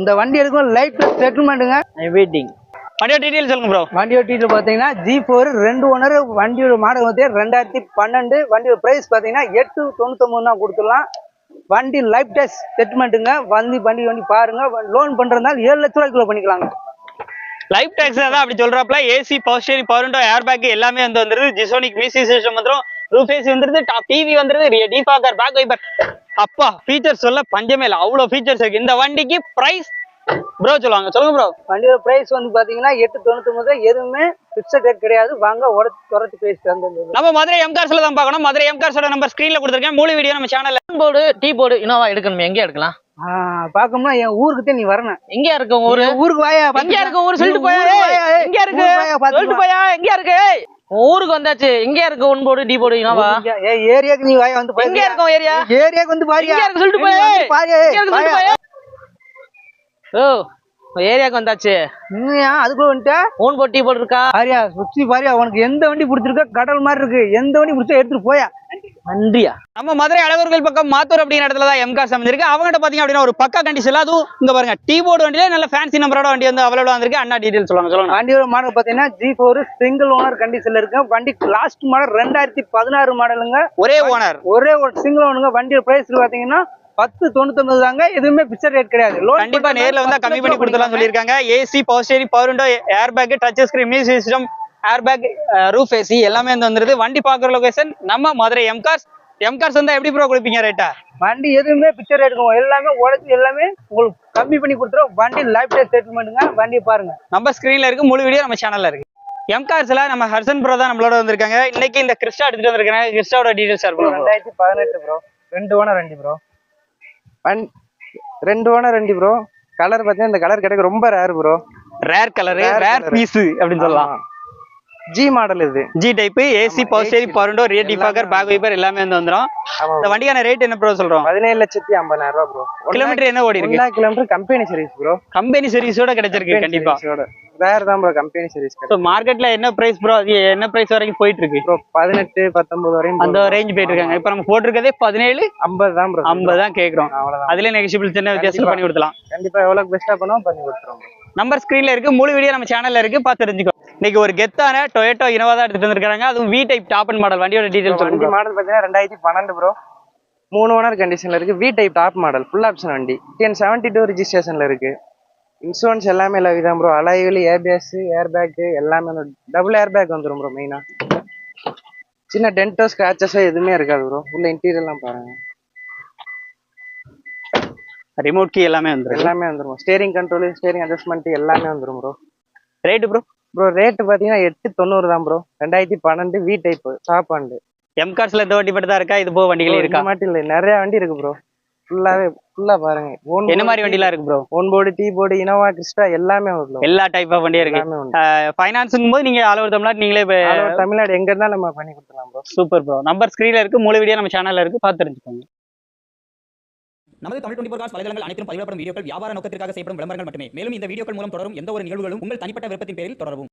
இந்த வண்டி எடுக்கும் லைஃப் செட்டில்மெண்ட்டுங்க. வெயிட்டிங். வண்டியோட டீடைல் சொல்லுங்க ப்ரோ. வண்டியோட டீடைல் பார்த்தீங்கன்னா G4 2 ஓனர். வண்டியோட மாடல் வந்து 2012. வண்டியோட பிரைஸ் பார்த்தீங்கன்னா 899 தான் கொடுத்துடலாம். வண்டி லைஃப் டெஸ்ட் செட்டில்மெண்ட்டுங்க. வண்டி பாருங்க. லோன் பண்றதுனால 7 லட்ச ரூபாய்க்குள்ள பண்ணிக்கலாங்க. லைஃப் டாக்ஸ் தான் அப்படி சொல்றாப்ல. AC, power steering, power window, air bag எல்லாமே வந்துருது. ஜிசோனிக் மியூசிக் சிஸ்டம் வந்துரும். ரூஃப் ஏசி வந்துருது. டாப் டிவி வந்துருது. Defogger, back wiper. அப்பா ஃபீச்சர்ஸ் சொல்ல பஞ்சமே இல்லை, அவ்வளோ ஃபீச்சர்ஸ் இருக்கு. இந்த வண்டிக்கு பிரைஸ் ப்ரோ சொல்லுங்க ப்ரோ. வண்டியோட பிரைஸ் வந்து பாத்தீங்கன்னா 899. எதுவுமே பிக்ஸட் ரேட் கிடையாது. வாங்க உரத்து பேசி தந்தது. நம்ம மதுரை எம்கார்ஸ்ல தான் பார்க்கணும். மதுரை எம்கார்ஸோட நம்பர் ஸ்கிரீன்ல கொடுத்துருக்கேன். மூணு வீடியோ நம்ம சேனல்ல. போர்டு, டீ போர்டு, இனோவா எடுக்கணும். எங்க எடுக்கலாம்? பாக்கணும்னா என் ஊருக்கு தான் நீ வரணும். எங்க இருக்கு ஊரு? ஊருக்கு வாயா. எங்க இருக்கு ஊரு? சொல்லிட்டு போயா. எங்க இருக்கு சொல்லிட்டு போயா. எங்க இருக்கு ஊருக்கு வந்தாச்சு. எங்க இருக்கு one board, tea board, Innova? ஏரியாக்கு நீ வாயா வந்து. எங்க இருக்கும் ஏரியா? ஏரியாக்கு வந்து பாரியா. எங்க இருக்கு சொல்லிட்டு போயா. சொல்லிட்டு போயா. ஓ ஏரியாக்கு வந்தாச்சு. அதுக்குள்ள வந்துட்டா ஓன் போர்டு, டீ போர்டு இருக்கா? பாரியா சுத்தி பாரியா. உனக்கு எந்த வண்டி பிடிச்சிருக்கா? கடல் மாதிரி இருக்கு. எந்த வண்டி பிடிச்சா எடுத்துட்டு போயா. நன்றியா. நம்ம மதுரை அழகர்கள் பக்கம் மாத்தூர் அப்படிங்கிற இடத்துல தான் எம்கார்ஸ் அமைஞ்சிருக்கு. அவங்ககிட்ட பாத்தீங்க அப்படின்னா ஒரு பக்கா கண்டிஷன். அதுவும் இங்க பாருங்க, டீ போர்டு வண்டியில நல்ல ஃபேன்சி நம்பரோட வண்டி வந்து அவைலபிளா வந்திருக்கு. அண்ணா டீடைல் சொல்லுங்க. வண்டியோட மாடல் பாத்தீங்கன்னா G4 சிங்கிள் ஓனர் கண்டிஷன்ல இருக்கு. வண்டி லாஸ்ட் மாடல் 2016 மாடலுங்க. ஒரே ஓனர், ஒரே ஒரு சிங்கிள் ஓனுங்க. வண்டியோட பிரைஸ் பாத்தீங்கன்னா 1099 தாங்க. எதுவுமே பிக்சர் ரேட் கிடையாது. கண்டிப்பா நேர்ல வந்தா கம்மி பண்ணி கொடுத்துலாம் சொல்லியிருக்காங்க. AC, power steering, power window, air back, touch screen, music system, air bag, roof AC எல்லாமே வந்து வந்துருது. வண்டி பாக்குற லொகேஷன் நம்ம மதுரை எம்கார்ஸ். எம்கார்ஸ் வந்தா எப்படி ப்ரோ கொடுப்பீங்க ரேட்டா? வண்டி எதுவுமே பிக்சர் ரேட் எல்லாமே உடச்சு எல்லாமே உங்களுக்கு கம்மி பண்ணி கொடுத்துரும். வண்டி லைஃப் டைம் செட்டில்மெண்ட்டுங்க. வண்டி பாருங்க. நம்ம ஸ்கிரீன்ல இருக்கு. முழு வீடியோ நம்ம சேனல்ல இருக்கு. எம்கார்ஸ்ல நம்ம ஹர்சன் ப்ரோ தான் நம்மளோட வந்திருக்காங்க. இன்னைக்கு இந்த கிறிஸ்டா எடுத்துட்டு வந்திருக்காங்க. கிறிஸ்டாவோட டீடைல்ஸ் சார். 2018 ப்ரோ. 2 ஓனர் வண்டி ப்ரோ. 2 ஓனர் வண்டி ப்ரோ. கலர் பாத்தீங்கன்னா இந்த கலர் கிடைக்க ரொம்ப rare bro. Rare colour, rare piece அப்படின்னு சொல்லலாம். ஜி மாடல் இது. G type. AC, power steering, power window, rear defogger, back wiper எல்லாமே வந்து வந்துரும். இந்த வண்டிக்கான ரேட் என்ன ப்ரோ சொல்றோம்? 17,50,000 ரூபாய் ப்ரோ. கிலோமீட்டர் என்ன ஓடி இருக்கு? 1 kilometre company service bro. Company சர்வீஸோட கிடைச்சிருக்கு. கண்டிப்பா ரேர் தான் ப்ரோ கம்பெனி சர்வீஸ். சோ மார்க்கெட்ல என்ன பிரைஸ் ப்ரோ? என்ன பிரைஸ் வரைக்கும் போயிட்டு இருக்கு ப்ரோ? 18 19 வரையும் அந்த ரேஞ்ச் போயிட்டு இருக்காங்க. இப்போ நம்ம போட்டுருக்கதே 17.50 தான் ப்ரோ. 50 தான் கேக்குறோம். அதுல நெகோஷியபிள் சின்ன வித்தியாசம் பண்ணி கொடுக்கலாம். கண்டிப்பா எவ்வளவு பெஸ்டா பண்ணுவோம் பண்ணி கொடுத்துறோம். நம்பர் ஸ்கிரீன்ல இருக்கு. முழு வீடியோ நம்ம சேனல்ல இருக்கு, பார்த்து தெரிஞ்சுக்கோ. இன்னைக்கு ஒரு கெத்தான டொயோட்டோ இனோவா தான் எடுத்துட்டு வந்திருக்காங்க. அதுவும் we type top and model. வண்டியோட டீடைல்ஸ் சொல்லுங்க. மாடல் பாத்தீங்கன்னா 2012 ப்ரோ. 3 ஓனர் கண்டிஷன்ல இருக்கு. We type top model full option வண்டி. TN72 ரெஜிஸ்ட்ரேஷன்ல இருக்கு. இன்சூரன்ஸ் எல்லாமே லவிதான் ப்ரோ. அலாய்வில், ஏபிஎஸ், ஏர் பேக் எல்லாமே டபுள் ஏர் பேக் வந்துரும் ப்ரோ. மெயினா சின்ன டென்டோ ஸ்கிராச்சஸ் எதுவுமே இருக்காது ப்ரோ. உள்ள இன்டீரியர்லாம் பாருங்க. ரிமோட் கீ எல்லாமே வந்துரும். ஸ்டீரிங் கண்ட்ரோல், ஸ்டீரிங் அட்ஜஸ்ட்மெண்ட் எல்லாமே வந்துரும் ப்ரோ. Rate bro? ரேட் பாத்தீங்கன்னா 890 தான் ப்ரோ. 2012 வி டைப் டாப் அண்ட். எம்கார்ஸ்ல இந்த வண்டி மட்டும் தான் இருக்கா? இது போக வண்டிகள் இருக்கா? மட்டும் இல்ல, நிறைய வண்டி இருக்கு ப்ரோ. ஃபுல்லா பாருங்க. என்ன மாதிரி வண்டிலாம் இருக்கு bro? Own board, tea board, Innova, Crysta எல்லாமே வரும். எல்லா டைப் ஆஃப் வண்டியும் இருக்கு. ஃபைனான்ஸ்ங்கும் போது நீங்க ஆல் ஓவர் தமிழ்நாடு நீங்களே தமிழ்நாடு எங்க இருந்தாலும் நம்ம பண்ணி கொடுத்துடலாம் ப்ரோ. Super bro. நம்பர் ஸ்கிரீன்ல இருக்கு. முழு வீடியோ நம்ம சேனல்ல இருக்கு, பார்த்து தெரிஞ்சுக்கோங்க. நமது தமிழ் 24 காஸ் வலைதளங்கள் அனைத்தும் பதிவிடப்படும் வீடியோக்கள் வியாபார நோக்கத்திற்காக செய்யப்படும் விளம்பரங்கள் மட்டுமே. மேலும் இந்த வீடியோக்கள் மூலம் தொடரும் எந்த ஒரு நிகழ்வுகளும் உங்கள் தனிப்பட்ட விருப்பத்தின் பேரில் தொடரவும்.